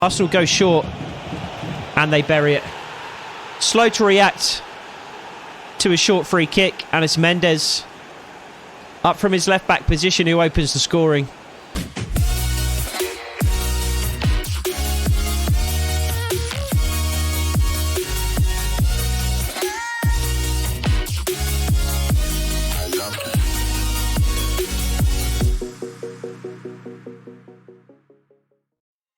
Arsenal go short and they bury it. Slow to react to a short free kick, and it's Mendes up from his left back position who opens the scoring.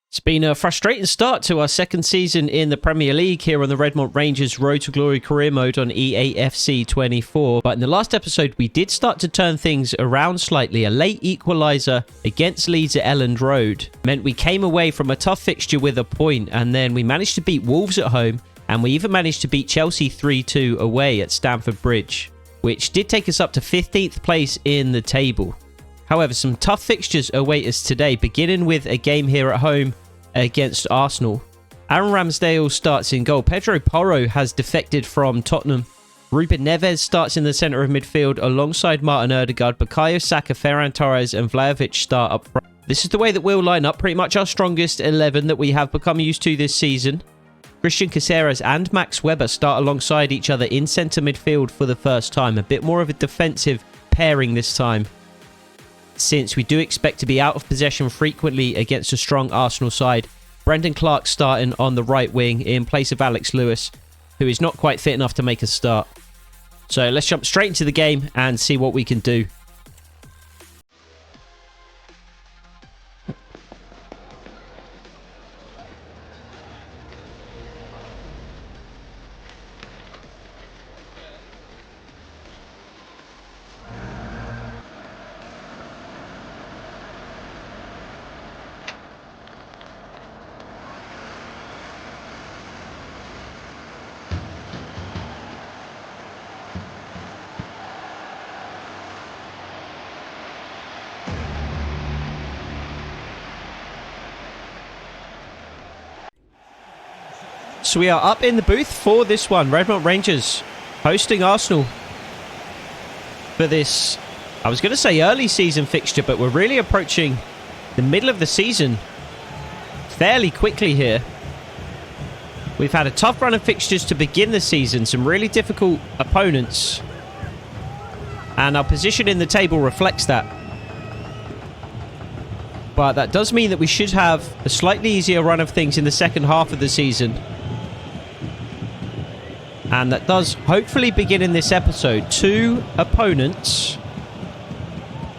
It's been a frustrating start to our second season in the Premier League here on the Redmont Rangers Road to Glory career mode on E86 24. But in the last episode, we did start to turn things around slightly. A late equaliser against Leeds at Elland Road meant we came away from a tough fixture with a point, and then we managed to beat Wolves at home, and we even managed to beat Chelsea 3-2 away at Stamford Bridge, which did take us up to 15th place in the table. However, some tough fixtures await us today, beginning with a game here at home against Arsenal. Aaron Ramsdale starts in goal. Pedro Porro has defected from Tottenham. Ruben Neves starts in the centre of midfield alongside Martin Ødegaard. Bukayo Saka, Ferran Torres and Vlahovic start up front. This is the way that we'll line up. Pretty much our strongest 11 that we have become used to this season. Christian Caceres and Max Weber start alongside each other in centre midfield for the first time. A bit more of a defensive pairing this time, since we do expect to be out of possession frequently against a strong Arsenal side. Brendan Clark starting on the right wing in place of Alex Lewis, who is not quite fit enough to make a start. So let's jump straight into the game and see what we can do. So we are up in the booth for this one. Redmont Rangers hosting Arsenal for this, I was going to say early season fixture, but we're really approaching the middle of the season fairly quickly here. We've had a tough run of fixtures to begin the season, some really difficult opponents, and our position in the table reflects that. But that does mean that we should have a slightly easier run of things in the second half of the season. And that does hopefully begin in this episode. Two opponents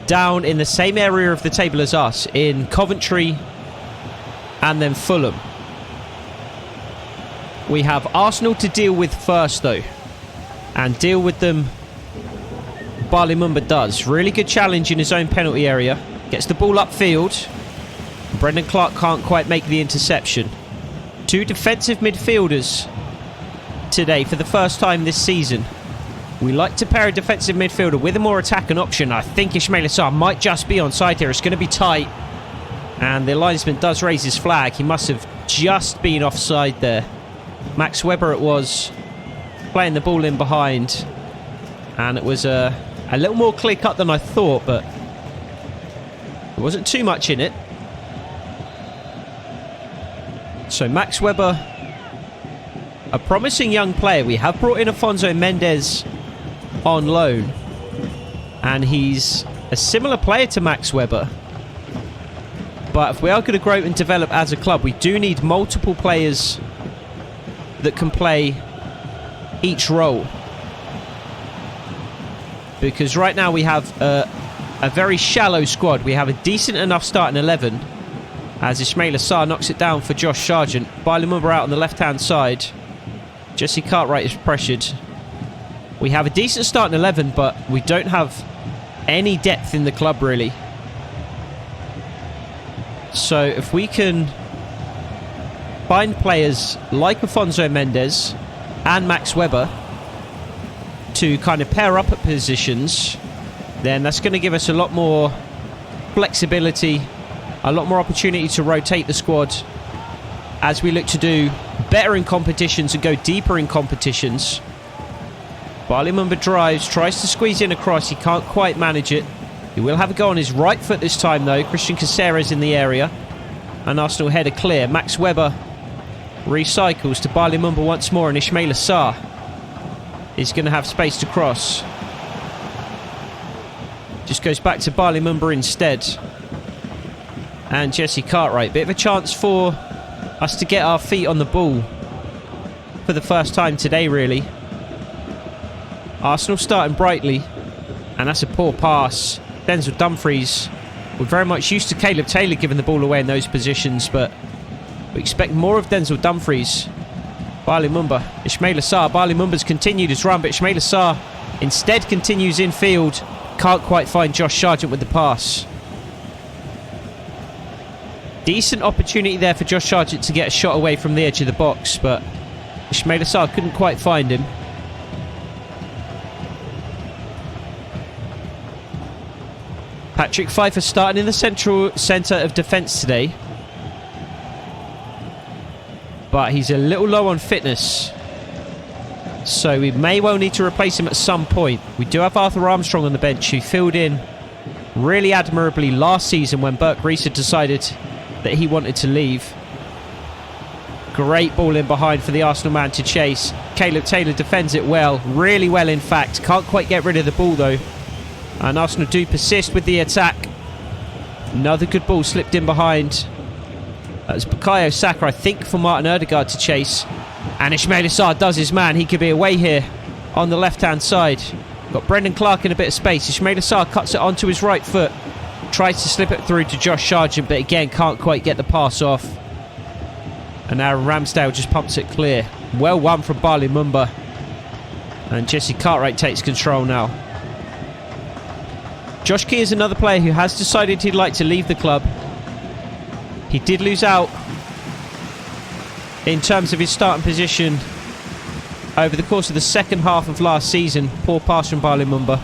down in the same area of the table as us, in Coventry and then Fulham. We have Arsenal to deal with first though, and deal with them Bali Mumba does. Really good challenge in his own penalty area. Gets the ball upfield. Brendan Clark can't quite make the interception. Two defensive midfielders today for the first time this season. We like to pair a defensive midfielder with a more attacking option. I think Ismail Assar might just be onside here. It's going to be tight, and the linesman does raise his flag. He must have just been offside there. Max Weber it was, playing the ball in behind, and it was a little more clear cut than I thought, but there wasn't too much in it. So Max Weber, a promising young player. We have brought in Afonso Mendes on loan, and he's a similar player to Max Weber. But if we are going to grow and develop as a club, we do need multiple players that can play each role. Because right now we have a very shallow squad. We have a decent enough starting 11, as Ismail Assar knocks it down for Josh Sargent. Bali Mumba out on the left-hand side. Jesse Cartwright is pressured. We have a decent starting 11, but we don't have any depth in the club, really. So if we can find players like Afonso Mendes and Max Weber to kind of pair up at positions, then that's going to give us a lot more flexibility, a lot more opportunity to rotate the squad as we look to do better in competitions and go deeper in competitions. Bali Mumba drives, tries to squeeze in across. He can't quite manage it. He will have a go on his right foot this time though. Christian Caceres in the area. And Arsenal header clear. Max Webber recycles to Bali Mumba once more, and Ismail Assar is going to have space to cross. Just goes back to Bali Mumba instead. And Jesse Cartwright. Bit of a chance for us to get our feet on the ball for the first time today, really. Arsenal starting brightly, and that's a poor pass. Denzel Dumfries. We're very much used to Caleb Taylor giving the ball away in those positions, but we expect more of Denzel Dumfries. Bali Mumba, Ismail Assar. Bali Mumba's continued his run, but Ismail Assar instead continues infield. Can't quite find Josh Sargent with the pass. Decent opportunity there for Josh Sargent to get a shot away from the edge of the box, but Ismail Assar couldn't quite find him. Patrick Pfeiffer starting in the centre of defence today. But he's a little low on fitness, so we may well need to replace him at some point. We do have Arthur Armstrong on the bench, who filled in really admirably last season when Burke Reese had decided that he wanted to leave. Great ball in behind for the Arsenal man to chase. Caleb Taylor defends it well, really well in fact. Can't quite get rid of the ball though. And Arsenal do persist with the attack. Another good ball slipped in behind. That's Bukayo Saka, I think, for Martin Ødegaard to chase. And Ismail Assar does his man. He could be away here on the left-hand side. Got Brendan Clark in a bit of space. Ismail Assar cuts it onto his right foot. Tries to slip it through to Josh Sargent, but again can't quite get the pass off. And now Ramsdale just pumps it clear. Well won from Bali Mumba. And Jesse Cartwright takes control now. Josh Key is another player who has decided he'd like to leave the club. He did lose out in terms of his starting position over the course of the second half of last season. Poor pass from Bali Mumba.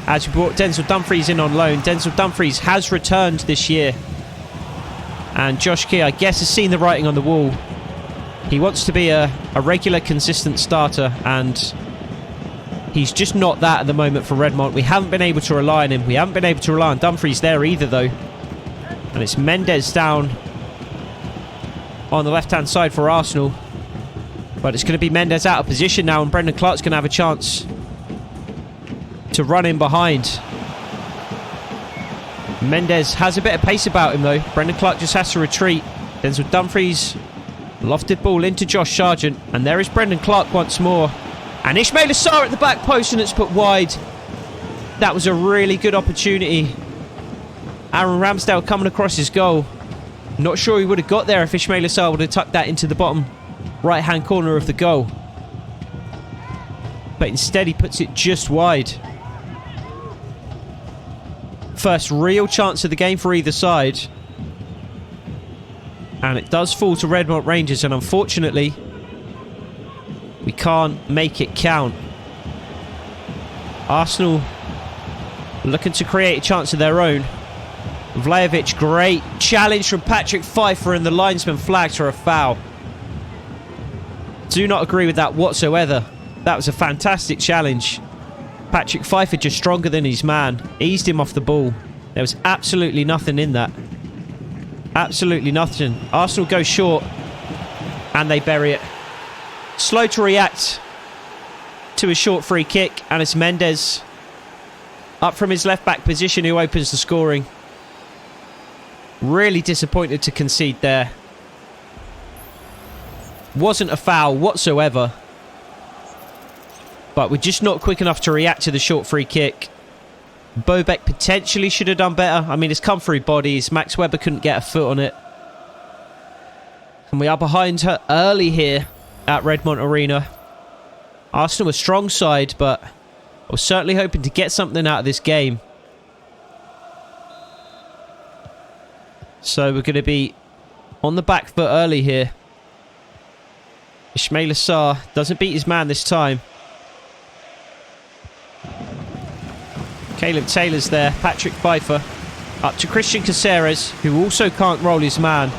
As we brought Denzel Dumfries in on loan. Denzel Dumfries has returned this year. And Josh Key, I guess, has seen the writing on the wall. He wants to be a regular, consistent starter, and he's just not that at the moment for Redmont. We haven't been able to rely on him. We haven't been able to rely on Dumfries there either, though. And it's Mendes down on the left-hand side for Arsenal. But it's going to be Mendes out of position now, and Brendan Clark's going to have a chance to run in behind. Mendes has a bit of pace about him, though. Brendan Clark just has to retreat. Denzel Dumfries, lofted ball into Josh Sargent. And there is Brendan Clark once more. And Ismail Assar at the back post, and it's put wide. That was a really good opportunity. Aaron Ramsdale coming across his goal. Not sure he would have got there if Ismail Assar would have tucked that into the bottom right-hand corner of the goal. But instead he puts it just wide. First real chance of the game for either side. And it does fall to Redmont Rangers, and unfortunately we can't make it count. Arsenal looking to create a chance of their own. Vlahovic, great challenge from Patrick Pfeiffer, and the linesman flags for a foul. Do not agree with that whatsoever. That was a fantastic challenge. Patrick Pfeiffer just stronger than his man. Eased him off the ball. There was absolutely nothing in that. Absolutely nothing. Arsenal go short and they bury it. Slow to react to a short free kick, and it's Mendes up from his left back position who opens the scoring. Really disappointed to concede there. Wasn't a foul whatsoever. But we're just not quick enough to react to the short free kick. Bobek potentially should have done better. I mean, it's come through bodies. Max Webber couldn't get a foot on it. And we are behind her early here at Redmont Arena. Arsenal a strong side, but I was certainly hoping to get something out of this game. So we're going to be on the back foot early here. Ismail Assar doesn't beat his man this time. Caleb Taylor's there. Patrick Pfeiffer up to Christian Caceres, who also can't roll his man.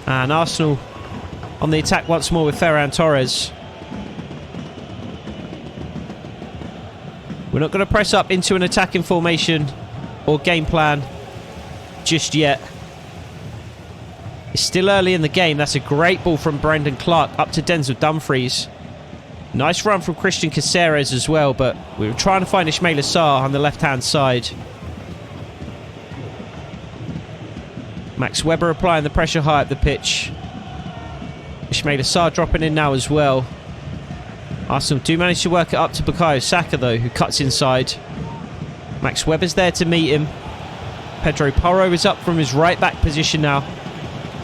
And Arsenal on the attack once more with Ferran Torres. We're not going to press up into an attacking formation or game plan just yet. It's still early in the game. That's a great ball from Brendan Clark up to Denzel Dumfries. Nice run from Christian Caceres as well, but we were trying to find Ismail Assar on the left-hand side. Max Weber applying the pressure high up the pitch. Ismail Assar dropping in now as well. Arsenal do manage to work it up to Bukayo Saka though, who cuts inside. Max Weber's there to meet him. Pedro Porro is up from his right back position now.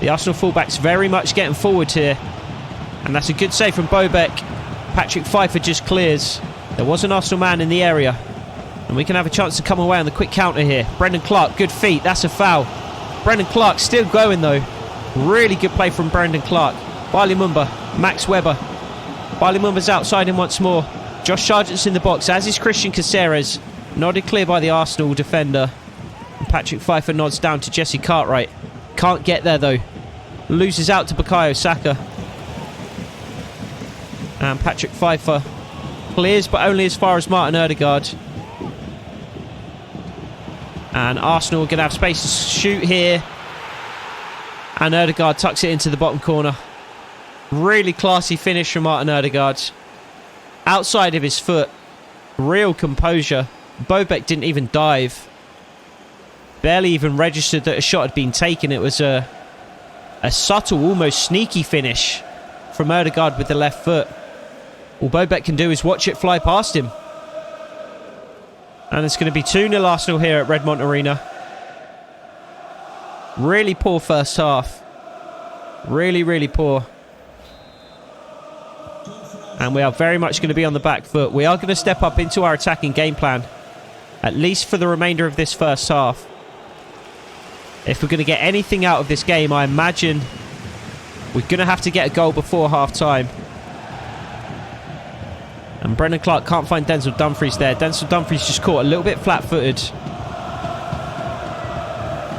The Arsenal fullback's very much getting forward here. And that's a good save from Bobek. Patrick Pfeiffer just clears. There was an Arsenal man in the area. And we can have a chance to come away on the quick counter here. Brendan Clark, good feet. That's a foul. Brendan Clark still going though. Really good play from Brendan Clark. Bali Mumba, Max Weber. Bali Mumba's outside him once more. Josh Sargent's in the box, as is Christian Caceres. Nodded clear by the Arsenal defender. And Patrick Pfeiffer nods down to Jesse Cartwright. Can't get there though. Loses out to Bukayo Saka. And Patrick Pfeiffer clears, but only as far as Martin Ødegaard. And Arsenal are going to have space to shoot here. And Ødegaard tucks it into the bottom corner. Really classy finish from Martin Ødegaard. Outside of his foot. Real composure. Bobek didn't even dive. Barely even registered that a shot had been taken. It was a subtle, almost sneaky finish from Ødegaard with the left foot. All Bobek can do is watch it fly past him. And it's going to be 2-0 Arsenal here at Redmont Arena. Really poor first half. Really, really poor. And we are very much going to be on the back foot. We are going to step up into our attacking game plan. At least for the remainder of this first half. If we're going to get anything out of this game, I imagine we're going to have to get a goal before half-time. And Brendan Clark can't find Denzel Dumfries there. Denzel Dumfries just caught a little bit flat-footed.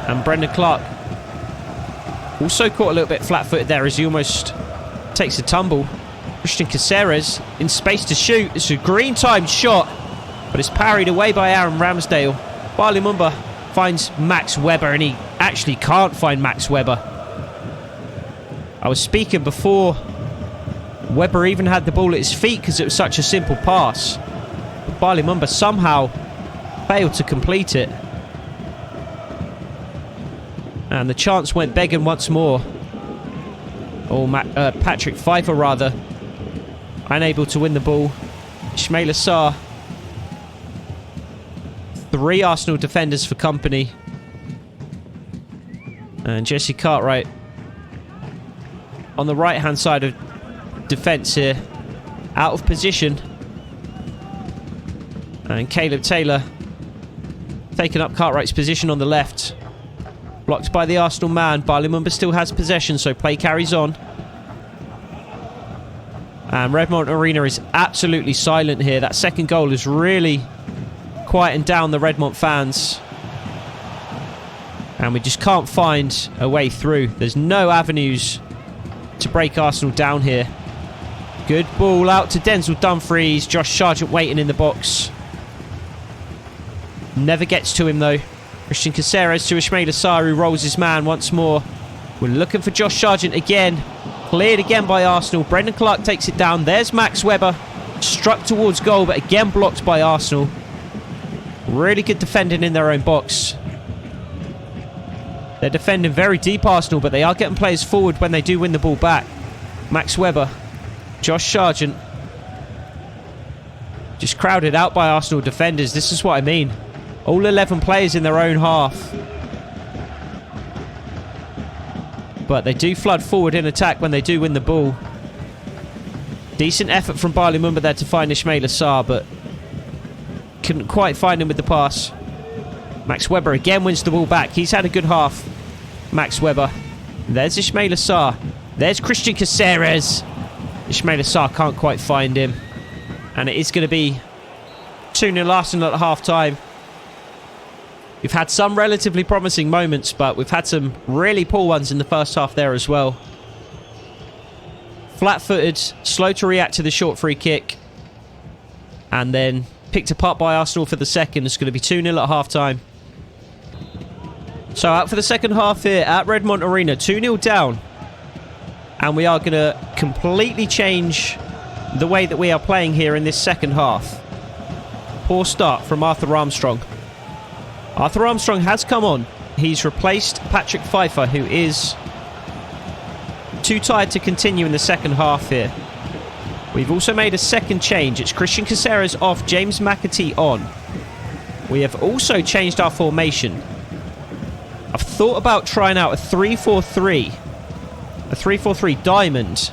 And Brendan Clark also caught a little bit flat-footed there as he almost takes a tumble. Christian Caceres in space to shoot. It's a green-timed shot, but it's parried away by Aaron Ramsdale. Bali Mumba finds Max Weber, and he actually can't find Max Weber. I was speaking before Weber even had the ball at his feet because it was such a simple pass. But Bali Mumba somehow failed to complete it. And the chance went begging once more. Or Patrick Pfeiffer rather. Unable to win the ball. Ismail Assar. 3 Arsenal defenders for company. And Jesse Cartwright on the right hand side of defence here. Out of position. And Caleb Taylor taking up Cartwright's position on the left. Blocked by the Arsenal man. Bali Mumba still has possession, so play carries on. And Redmont Arena is absolutely silent here. That second goal has really quietened down the Redmont fans. And we just can't find a way through. There's no avenues to break Arsenal down here. Good ball out to Denzel Dumfries. Josh Sargent waiting in the box. Never gets to him though. Christian Caceres to Ismail Assar, who rolls his man once more. We're looking for Josh Sargent again. Cleared again by Arsenal. Brendan Clark takes it down. There's Max Weber. Struck towards goal, but again blocked by Arsenal. Really good defending in their own box. They're defending very deep, Arsenal, but they are getting players forward when they do win the ball back. Max Weber. Josh Sargent. Just crowded out by Arsenal defenders. This is what I mean. All 11 players in their own half. But they do flood forward in attack when they do win the ball. Decent effort from Bali Mumba there to find Ismail Assar, but couldn't quite find him with the pass. Max Weber again wins the ball back. He's had a good half. Max Weber. There's Ismail Assar. There's Christian Caceres. Ismail Assar can't quite find him. And it is going to be 2-0 Arsenal at half-time. We've had some relatively promising moments, but we've had some really poor ones in the first half there as well. Flat-footed, slow to react to the short free kick. And then picked apart by Arsenal for the second. It's going to be 2-0 at half-time. So out for the second half here at Redmont Arena, 2-0 down. And we are going to completely change the way that we are playing here in this second half. Poor start from Arthur Armstrong. Arthur Armstrong has come on. He's replaced Patrick Pfeiffer, who is too tired to continue in the second half here. We've also made a second change. It's Christian Caceres off, James McAtee on. We have also changed our formation. I've thought about trying out a 3-4-3. A 3-4-3 diamond,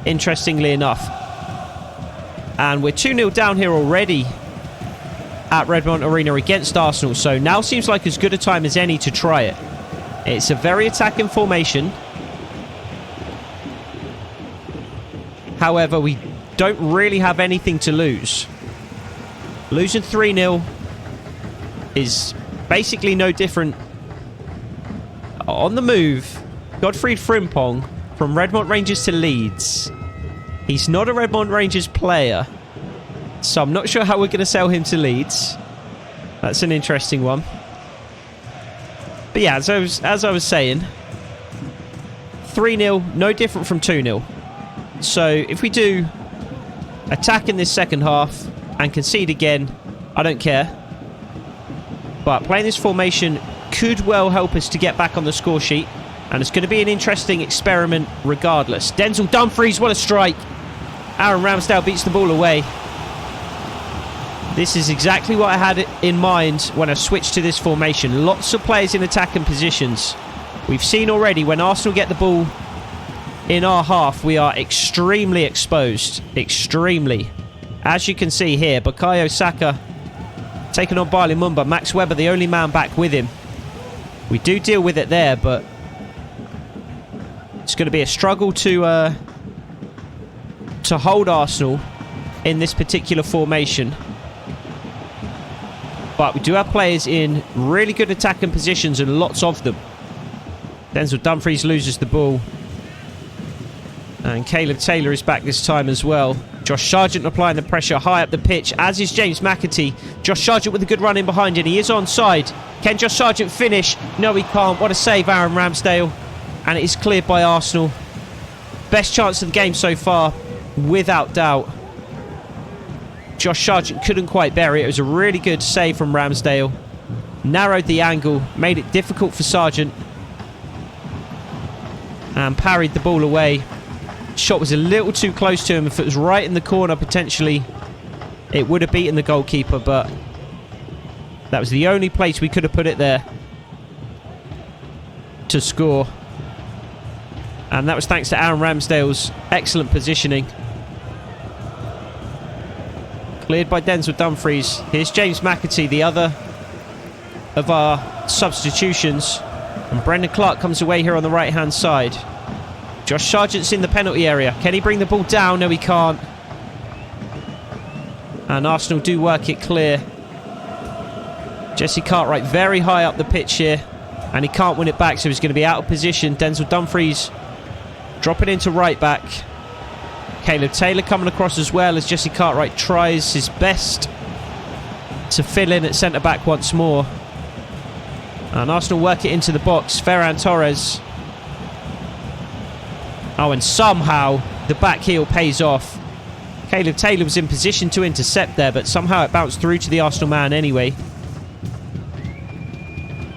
interestingly enough. And we're 2-0 down here already at Redmont Arena against Arsenal. So now seems like as good a time as any to try it. It's a very attacking formation. However, we don't really have anything to lose. Losing 3-0 is basically no different. On the move, Godfried Frimpong from Redmont Rangers to Leeds. He's not a Redmont Rangers player, so I'm not sure how we're going to sell him to Leeds. That's an interesting one. But yeah, as I was saying, 3-0, no different from 2-0. So if we do attack in this second half and concede again, I don't care. But playing this formation could well help us to get back on the score sheet. And it's going to be an interesting experiment regardless. Denzel Dumfries, what a strike. Aaron Ramsdale beats the ball away. This is exactly what I had in mind when I switched to this formation. Lots of players in attacking positions. We've seen already when Arsenal get the ball in our half, we are extremely exposed. Extremely. As you can see here, Bukayo Saka taking on Barley Mumba. Max Webber, the only man back with him. We do deal with it there, but it's going to be a struggle to hold Arsenal in this particular formation. But we do have players in really good attacking positions and lots of them. Denzel Dumfries loses the ball. And Caleb Taylor is back this time as well. Josh Sargent applying the pressure high up the pitch, as is James McAtee. Josh Sargent with a good run in behind him. He is onside. Can Josh Sargent finish? No, he can't. What a save, Aaron Ramsdale. And it is cleared by Arsenal. Best chance of the game so far, without doubt. Josh Sargent couldn't quite bury it. It was a really good save from Ramsdale. Narrowed the angle, made it difficult for Sargent. And parried the ball away. Shot was a little too close to him. If it was right in the corner, potentially it would have beaten the goalkeeper, but that was the only place we could have put it there to score. And that was thanks to Aaron Ramsdale's excellent positioning. Cleared by Denzel Dumfries. Here's James McAtee, the other of our substitutions. And Brendan Clark comes away here on the right-hand side. Josh Sargent's in the penalty area. Can he bring the ball down? No, he can't. And Arsenal do work it clear. Jesse Cartwright very high up the pitch here. And he can't win it back, so he's going to be out of position. Denzel Dumfries dropping into right back. Caleb Taylor coming across as well as Jesse Cartwright tries his best to fill in at centre-back once more. And Arsenal work it into the box. Ferran Torres. Oh, and somehow the back heel pays off. Caleb Taylor was in position to intercept there, but somehow it bounced through to the Arsenal man anyway.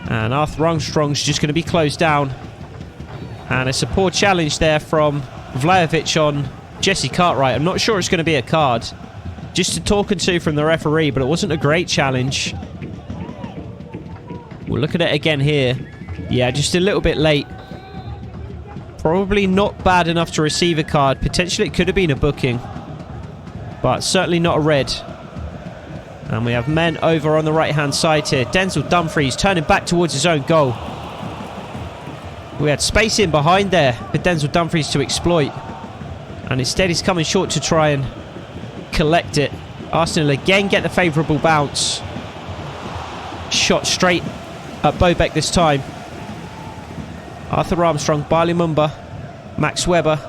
And Arthur Armstrong's just going to be closed down. And it's a poor challenge there from Vlahovic on Jesse Cartwright. I'm not sure it's going to be a card. Just a talk and to from the referee, but it wasn't a great challenge. We'll look at it again here. Yeah, just a little bit late. Probably not bad enough to receive a card. Potentially it could have been a booking, but certainly not a red. And we have men over on the right-hand side here. Denzel Dumfries turning back towards his own goal. We had space in behind there for Denzel Dumfries to exploit. And instead he's coming short to try and collect it. Arsenal again get the favourable bounce. Shot straight at Bobek this time. Arthur Armstrong, Barley Mumba, Max Webber.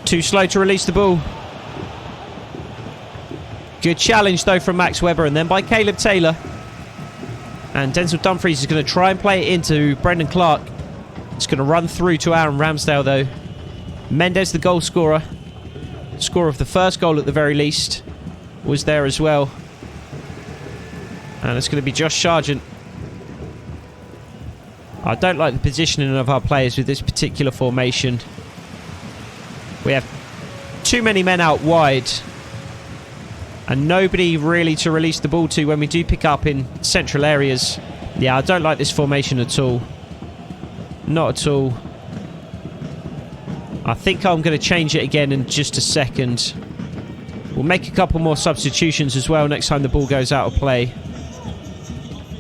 Too slow to release the ball. Good challenge though from Max Webber, and then by Caleb Taylor. And Denzel Dumfries is going to try and play it into Brendan Clark. It's going to run through to Aaron Ramsdale, though. Mendes, the goal scorer. Scorer of the first goal at the very least, was there as well. And it's going to be Josh Sargent. I don't like the positioning of our players with this particular formation. We have too many men out wide. And nobody really to release the ball to when we do pick up in central areas. Yeah, I don't like this formation at all. Not at all. I think I'm going to change it again in just a second. We'll make a couple more substitutions as well next time the ball goes out of play.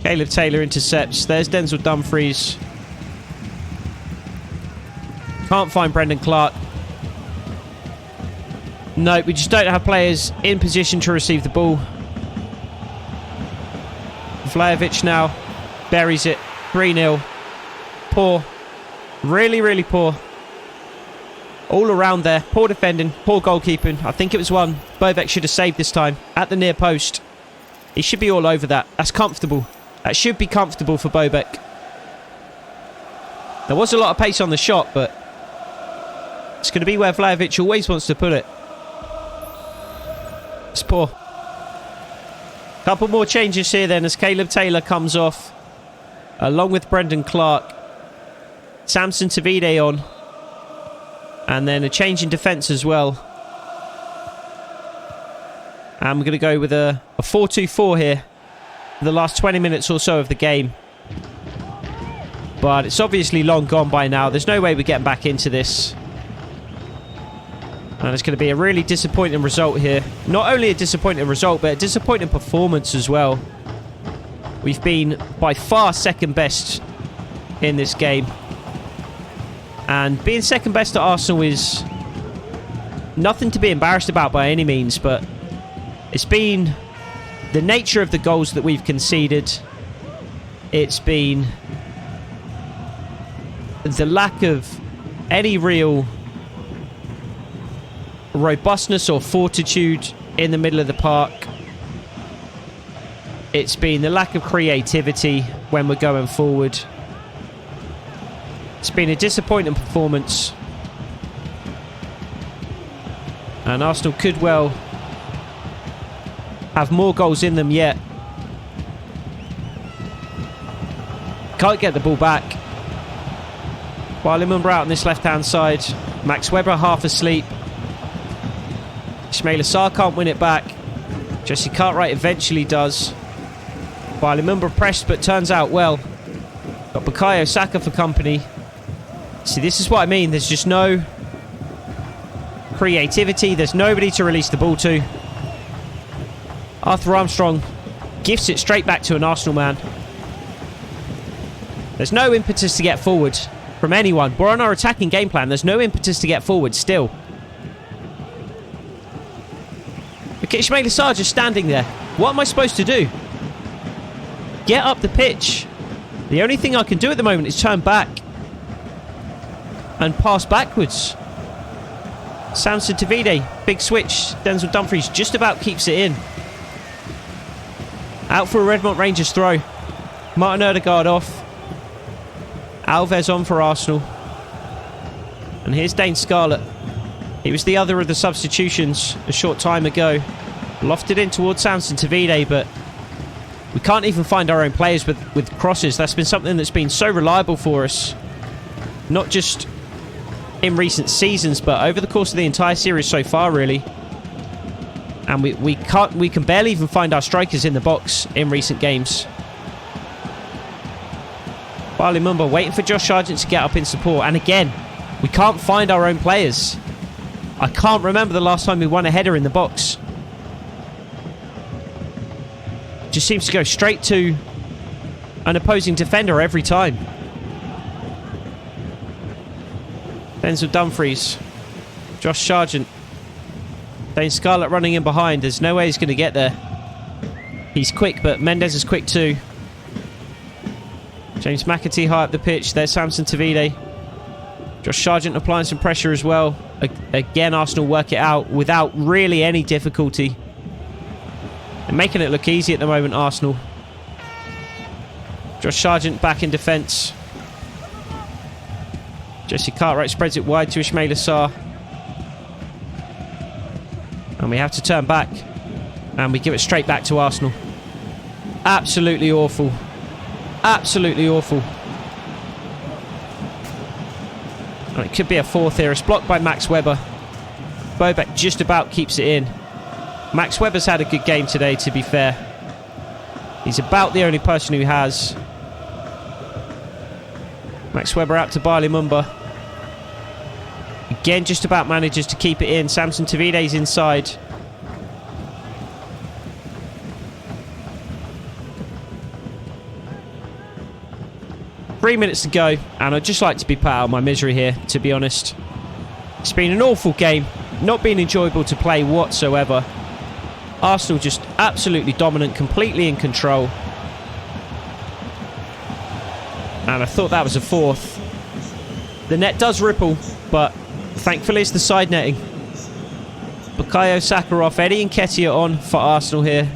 Caleb Taylor intercepts. There's Denzel Dumfries. Can't find Brendan Clark. No, we just don't have players in position to receive the ball. Vlahovic now buries it. 3-0. Poor. Really, really poor. All around there. Poor defending. Poor goalkeeping. I think it was one Bobek should have saved this time. At the near post. He should be all over that. That's comfortable. That should be comfortable for Bobek. There was a lot of pace on the shot, but it's going to be where Vlahovic always wants to put it. It's poor. Couple more changes here then as Caleb Taylor comes off. Along with Brendan Clark. Samson Tavide on. And then a change in defence as well. And we're going to go with a 4-2-4 here. For the last 20 minutes or so of the game. But it's obviously long gone by now. There's no way we're getting back into this. And it's going to be a really disappointing result here. Not only a disappointing result, but a disappointing performance as well. We've been by far second best in this game. And being second best at Arsenal is nothing to be embarrassed about by any means, but it's been the nature of the goals that we've conceded. It's been the lack of any real robustness or fortitude in the middle of the park. It's been the lack of creativity when we're going forward. It's been a disappointing performance. And Arsenal could well have more goals in them yet. Can't get the ball back. While Lumumba out on this left-hand side. Max Weber half asleep. Ismail Assar can't win it back. Jesse Cartwright eventually does. While Lumumba pressed but turns out well. Got Bukayo Saka for company. See, this is what I mean. There's just no creativity. There's nobody to release the ball to. Arthur Armstrong gifts it straight back to an Arsenal man. There's no impetus to get forward from anyone. We're on our attacking game plan. There's no impetus to get forward still. Okay, Ismail Assar just standing there. What am I supposed to do? Get up the pitch. The only thing I can do at the moment is turn back and pass backwards. Samson Tavide, big switch. Denzel Dumfries just about keeps it in. Out for a Redmont Rangers throw. Martin Odegaard off. Alves on for Arsenal. And here's Dane Scarlett. He was the other of the substitutions a short time ago. Lofted in towards Samson Tavide, but we can't even find our own players with crosses. That's been something that's been so reliable for us. Not just in recent seasons, but over the course of the entire series so far, really. And we can barely even find our strikers in the box in recent games. While Lumumba waiting for Josh Sargent to get up in support. And again, we can't find our own players. I can't remember the last time we won a header in the box. Just seems to go straight to an opposing defender every time. Denzel Dumfries. Josh Sargent. Dane Scarlett running in behind. There's no way he's going to get there. He's quick, but Mendes is quick too. James McAtee high up the pitch. There's Samson Tavide. Josh Sargent applying some pressure as well. Again, Arsenal work it out without really any difficulty. They're making it look easy at the moment, Arsenal. Josh Sargent back in defence. Jesse Cartwright spreads it wide to Ismail Assar. And we have to turn back. And we give it straight back to Arsenal. Absolutely awful. Absolutely awful. And it could be a fourth here. It's blocked by Max Weber. Bobek just about keeps it in. Max Weber's had a good game today, to be fair. He's about the only person who has. Max Weber out to Barley Mumba. Again, just about manages to keep it in. Samson Tavide's inside. Three minutes to go, and I'd just like to be put out of my misery here, to be honest. It's been an awful game. Not been enjoyable to play whatsoever. Arsenal just absolutely dominant, completely in control. And I thought that was a fourth. The net does ripple, but thankfully it's the side netting. Bukayo Sakharov, Eddie Nketiah on for Arsenal here.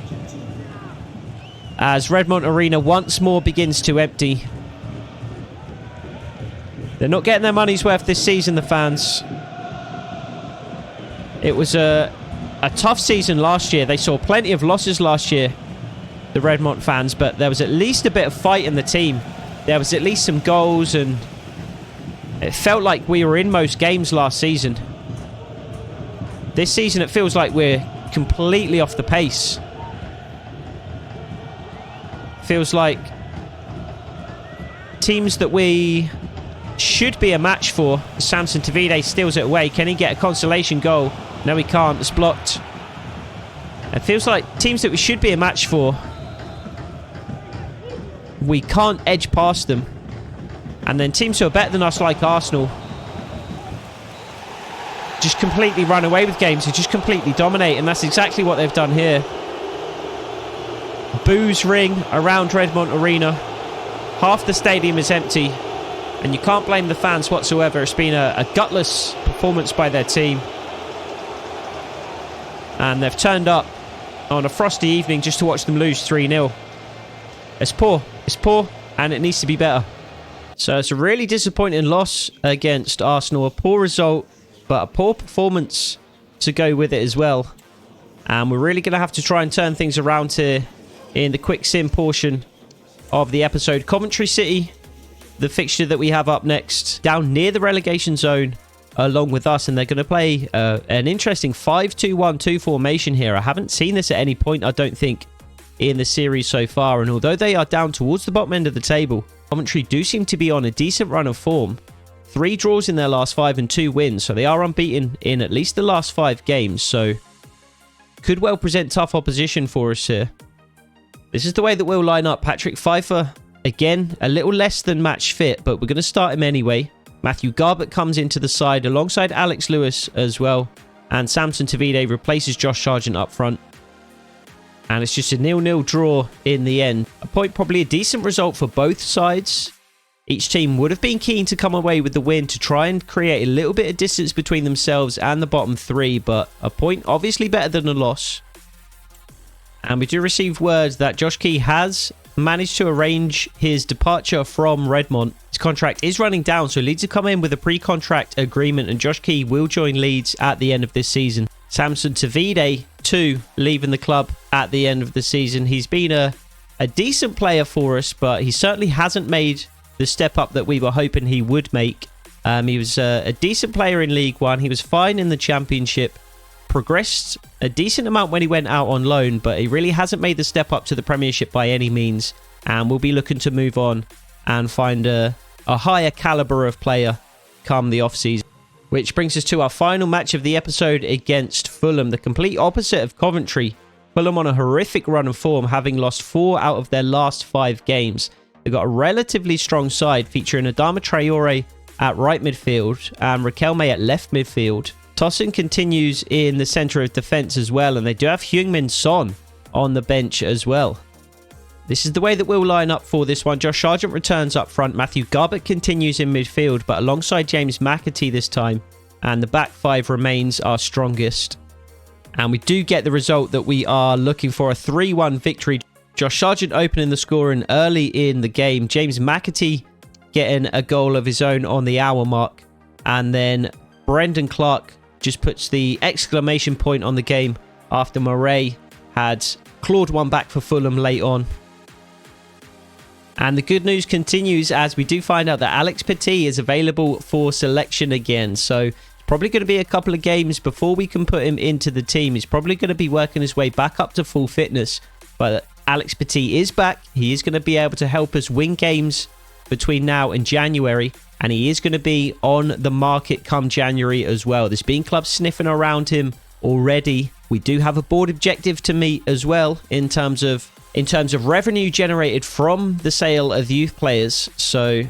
As Redmont Arena once more begins to empty. They're not getting their money's worth this season, the fans. It was a tough season last year. They saw plenty of losses last year, the Redmont fans, but there was at least a bit of fight in the team. There was at least some goals, and it felt like we were in most games last season. This season, it feels like we're completely off the pace. Feels like teams that we should be a match for. Samson Tavide steals it away. Can he get a consolation goal? No, he can't. It's blocked. It feels like teams that we should be a match for, we can't edge past them. And then teams who are better than us, like Arsenal, just completely run away with games and just completely dominate. And that's exactly what they've done here. Boos ring around Redmont Arena. Half the stadium is empty. And you can't blame the fans whatsoever. It's been a gutless performance by their team. And they've turned up on a frosty evening just to watch them lose 3-0. It's poor. It's poor, and it needs to be better. So it's a really disappointing loss against Arsenal. A poor result, but a poor performance to go with it as well. And we're really going to have to try and turn things around here in the quick sim portion of the episode. Coventry City, the fixture that we have up next, down near the relegation zone along with us, and they're going to play an interesting 5-2-1-2 formation here. I haven't seen this at any point, I don't think, in the series so far, and although they are down towards the bottom end of the table, Coventry do seem to be on a decent run of form. 3 draws in their last 5 and 2 wins, so they are unbeaten in at least the last 5 games, so could well present tough opposition for us here. This is the way that we'll line up. Patrick Pfeiffer, again, a little less than match fit, but we're going to start him anyway. Matthew Garbutt comes into the side alongside Alex Lewis as well. And Samson Tavide replaces Josh Sargent up front. And it's just a 0-0 draw in the end. A point, probably a decent result for both sides. Each team would have been keen to come away with the win to try and create a little bit of distance between themselves and the bottom 3. But a point obviously better than a loss. And we do receive word that Josh Key has managed to arrange his departure from Redmont. His contract is running down, so Leeds have come in with a pre-contract agreement, and Josh Key will join Leeds at the end of this season. Samson Tavide, too, leaving the club at the end of the season. He's been a decent player for us, but he certainly hasn't made the step up that we were hoping he would make. He was a decent player in League One. He was fine in the Championship. Progressed a decent amount when he went out on loan, but he really hasn't made the step up to the Premiership by any means, and we'll be looking to move on and find a higher caliber of player come the off-season. Which brings us to our final match of the episode against Fulham, the complete opposite of Coventry. Fulham on a horrific run of form, having lost 4 out of their last 5 games. They've got a relatively strong side featuring Adama Traore at right midfield and Riquelme at left midfield. Tosin continues in the centre of defence as well, and they do have Heung-min Son on the bench as well. This is the way that we'll line up for this one. Josh Sargent returns up front. Matthew Garbutt continues in midfield, but alongside James McAtee this time. And the back 5 remains our strongest. And we do get the result that we are looking for, a 3-1 victory. Josh Sargent opening the scoring early in the game. James McAtee getting a goal of his own on the hour mark. And then Brendan Clark just puts the exclamation point on the game after Murray had clawed one back for Fulham late on. And the good news continues as we do find out that Alex Petit is available for selection again. So it's probably going to be a couple of games before we can put him into the team. He's probably going to be working his way back up to full fitness. But Alex Petit is back. He is going to be able to help us win games between now and January. And he is going to be on the market come January as well. There's been clubs sniffing around him already. We do have a board objective to meet as well in terms of revenue generated from the sale of youth players. So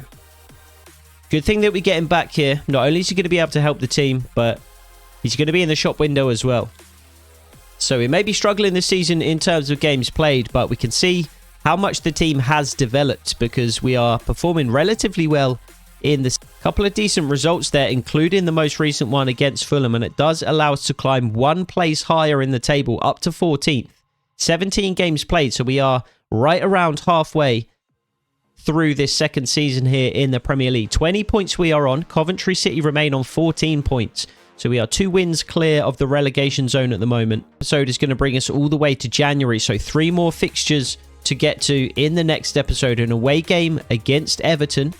good thing that we get him back here. Not only is he going to be able to help the team, but he's going to be in the shop window as well. So we may be struggling this season in terms of games played, but we can see how much the team has developed because we are performing relatively well in this. Couple of decent results there, including the most recent one against Fulham, and it does allow us to climb one place higher in the table up to 14th. 17 games played, so we are right around halfway through this second season here in the Premier League. 20 points we are on. Coventry City remain on 14 points. So we are 2 wins clear of the relegation zone at the moment. Episode is going to bring us all the way to January, so 3 more fixtures to get to in the next episode. An away game against Everton,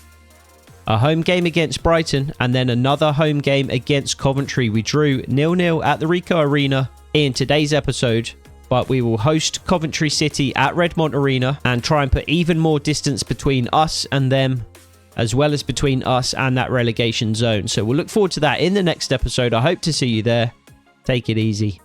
a home game against Brighton, and then another home game against Coventry. We drew 0-0 at the Rico Arena in today's episode, but we will host Coventry City at Redmont Arena and try and put even more distance between us and them, as well as between us and that relegation zone. So we'll look forward to that in the next episode. I hope to see you there. Take it easy.